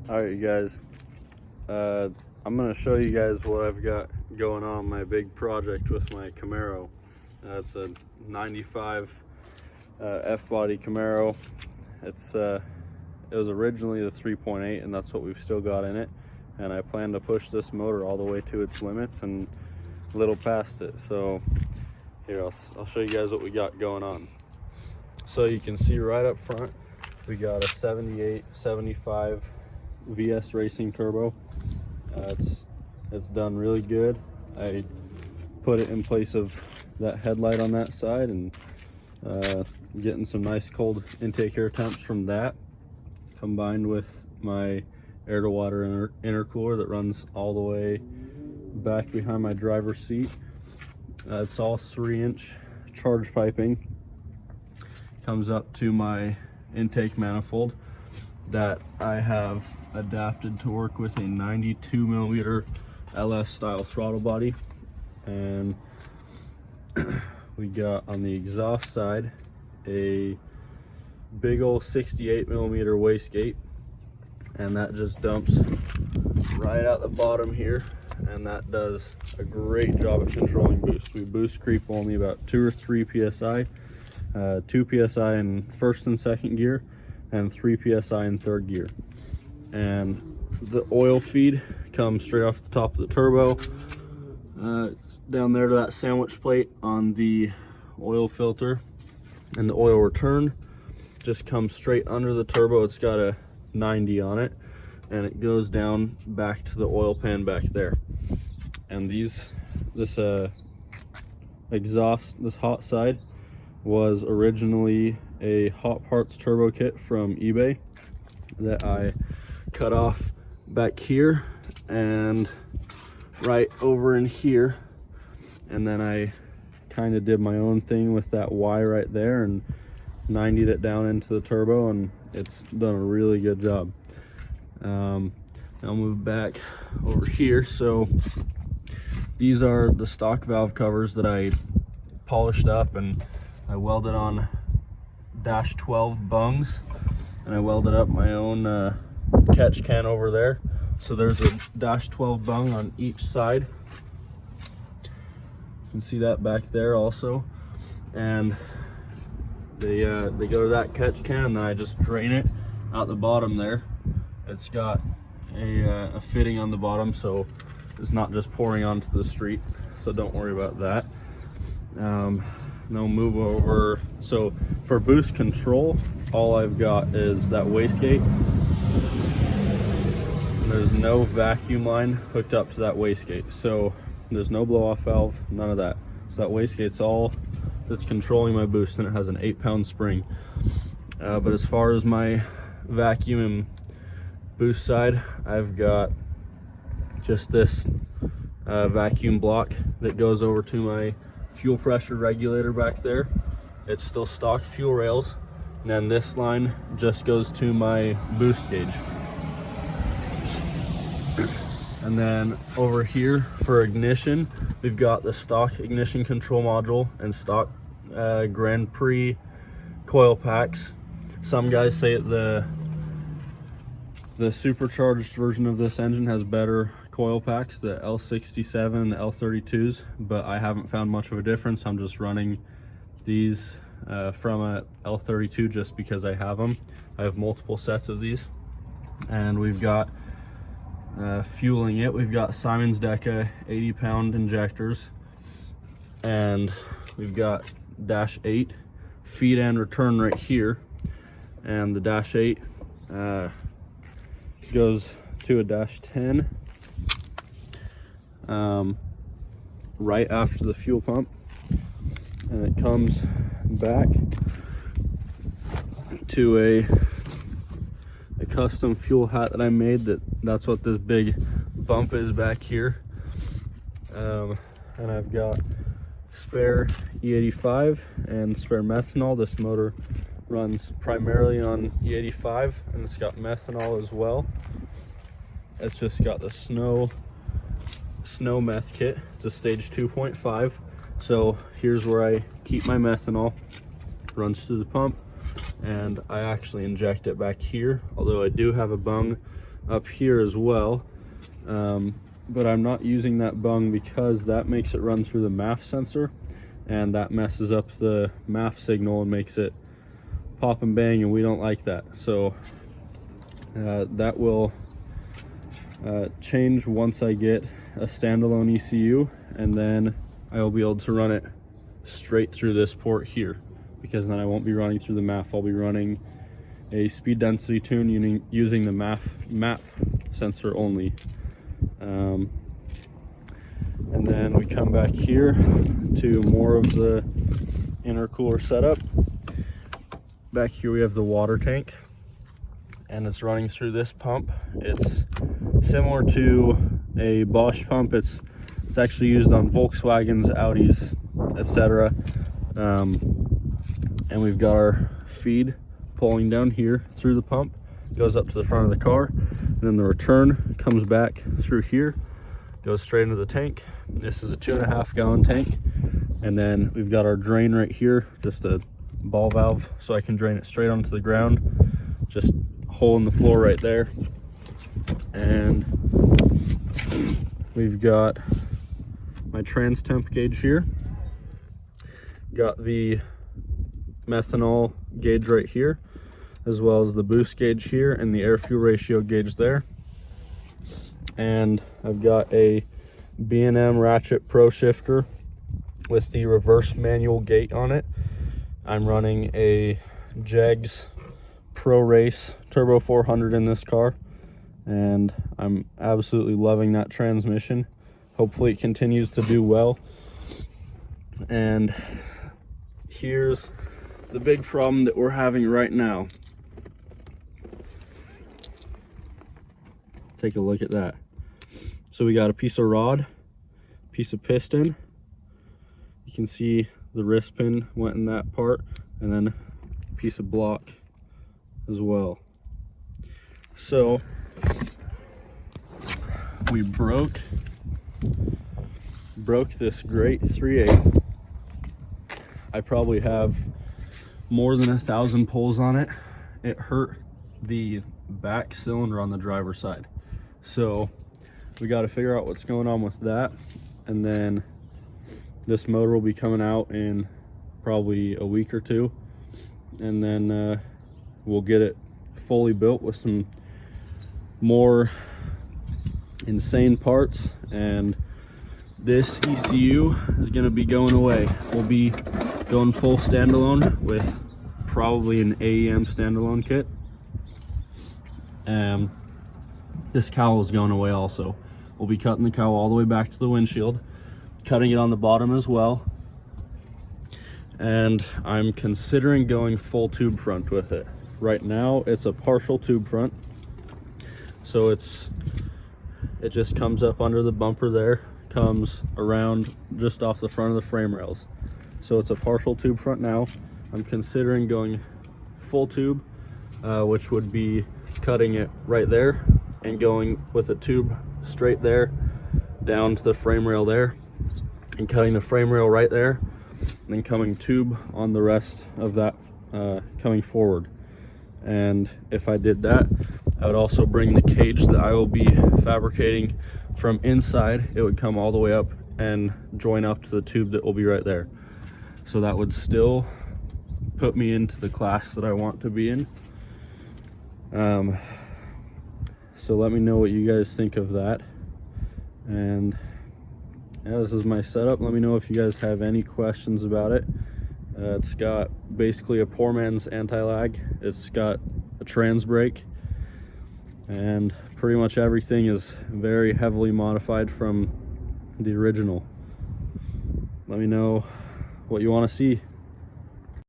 Alright, you guys, I'm going to show you guys what I've got going on my big project with my Camaro. It's a 95 F-body Camaro. It was originally the 3.8, and that's what we've still got in it. And I plan to push this motor all the way to its limits and a little past it. So here, I'll show you guys what we got going on. So you can see right up front, we got a 78-75 VS Racing turbo. It's done really good. I put it in place of that headlight on that side, and getting some nice cold intake air temps from that, combined with my air to water intercooler that runs all the way back behind my driver's seat. It's all 3-inch charge piping. Comes up to my intake manifold that I have adapted to work with a 92mm LS style throttle body. And we got on the exhaust side a big old 68mm wastegate, and that just dumps right out the bottom here, and that does a great job at controlling boost. We boost creep only about 2 or 3 psi, 2 psi in first and second gear, and 3 psi in third gear. And the oil feed comes straight off the top of the turbo, down there to that sandwich plate on the oil filter, and the oil return just comes straight under the turbo. It's got a 90 on it, and it goes down back to the oil pan back there. And this exhaust, this hot side, was originally a Hot Parts turbo kit from eBay that I cut off back here and right over in here, and then I kind of did my own thing with that Y right there and 90'd it down into the turbo, and it's done a really good job. I'll move back over here. So these are the stock valve covers that I polished up, and I welded on dash 12 bungs, and I welded up my own catch can over there. So there's a dash 12 bung on each side. You can see that back there also, and they go to that catch can, and then I just drain it out the bottom there. It's got a fitting on the bottom, so it's not just pouring onto the street, so don't worry about that. Now move over. So for boost control, all I've got is that wastegate. There's no vacuum line hooked up to that wastegate, so there's no blow off valve, none of that. So that wastegate's all that's controlling my boost, and it has an 8-pound spring. But as far as my vacuum and boost side, I've got just this vacuum block that goes over to my fuel pressure regulator back there. It's still stock fuel rails, and then this line just goes to my boost gauge. And then over here for ignition, we've got the stock ignition control module and stock Grand Prix coil packs. Some guys say the supercharged version of this engine has better coil packs, the L67 and the L32s, but I haven't found much of a difference. I'm just running these from a L32 just because I have them. I have multiple sets of these. And we've got fueling it, we've got Siemens Deca 80-pound injectors, and we've got dash 8 feed and return right here, and the dash 8 goes to a dash 10 right after the fuel pump, and it comes back to a custom fuel hat that I made. That's what this big bump is back here. And I've got spare E85 and spare methanol. This motor runs primarily on E85, and it's got methanol as well. It's just got the snow meth kit. It's a stage 2.5. So here's where I keep my methanol. Runs through the pump, and I actually inject it back here, although I do have a bung up here as well, but I'm not using that bung because that makes it run through the MAF sensor, and that messes up the MAF signal and makes it pop and bang, and we don't like that. So that will change once I get a standalone ECU, and then I will be able to run it straight through this port here, because then I won't be running through the MAF. I'll be running a speed density tune using the MAP sensor only. And then we come back here to more of the intercooler setup. Back here we have the water tank, and it's running through this pump. It's similar to a Bosch pump. It's actually used on Volkswagens, Audis, etc. And we've got our feed pulling down here through the pump, goes up to the front of the car, and then the return comes back through here, goes straight into the tank. This is a 2.5 gallon tank, and then we've got our drain right here, just a ball valve so I can drain it straight onto the ground, just hole in the floor right there. And we've got my trans temp gauge here, got the methanol gauge right here, as well as the boost gauge here and the air fuel ratio gauge there. And I've got a B&M Ratchet Pro shifter with the reverse manual gate on it. I'm running a Jegs Pro Race Turbo 400 in this car, and I'm absolutely loving that transmission. Hopefully it continues to do well. And here's the big problem that we're having right now. Take a look at that. So we got a piece of rod, piece of piston. You can see the wrist pin went in that part, and then a piece of block as well. So we broke this great 3/8. I probably have more than 1,000 pulls on it. It hurt the back cylinder on the driver's side. So we got to figure out what's going on with that, and then this motor will be coming out in probably a week or two, and then we'll get it fully built with some more insane parts, and this ECU is going to be going away. We'll be going full standalone with probably an AEM standalone kit. This cowl is going away also. We'll be cutting the cowl all the way back to the windshield, cutting it on the bottom as well, and I'm considering going full tube front with it. Right now it's a partial tube front, so it just comes up under the bumper there, comes around just off the front of the frame rails. So it's a partial tube front now. I'm considering going full tube, which would be cutting it right there and going with a tube straight there down to the frame rail there, and cutting the frame rail right there, and then coming tube on the rest of that coming forward. And if I did that, I would also bring the cage that I will be fabricating from inside. It would come all the way up and join up to the tube that will be right there. So that would still put me into the class that I want to be in. So let me know what you guys think of that. And yeah, this is my setup. Let me know if you guys have any questions about it. It's got basically a poor man's anti-lag. It's got a trans brake, and pretty much everything is very heavily modified from the original. Let me know what you want to see.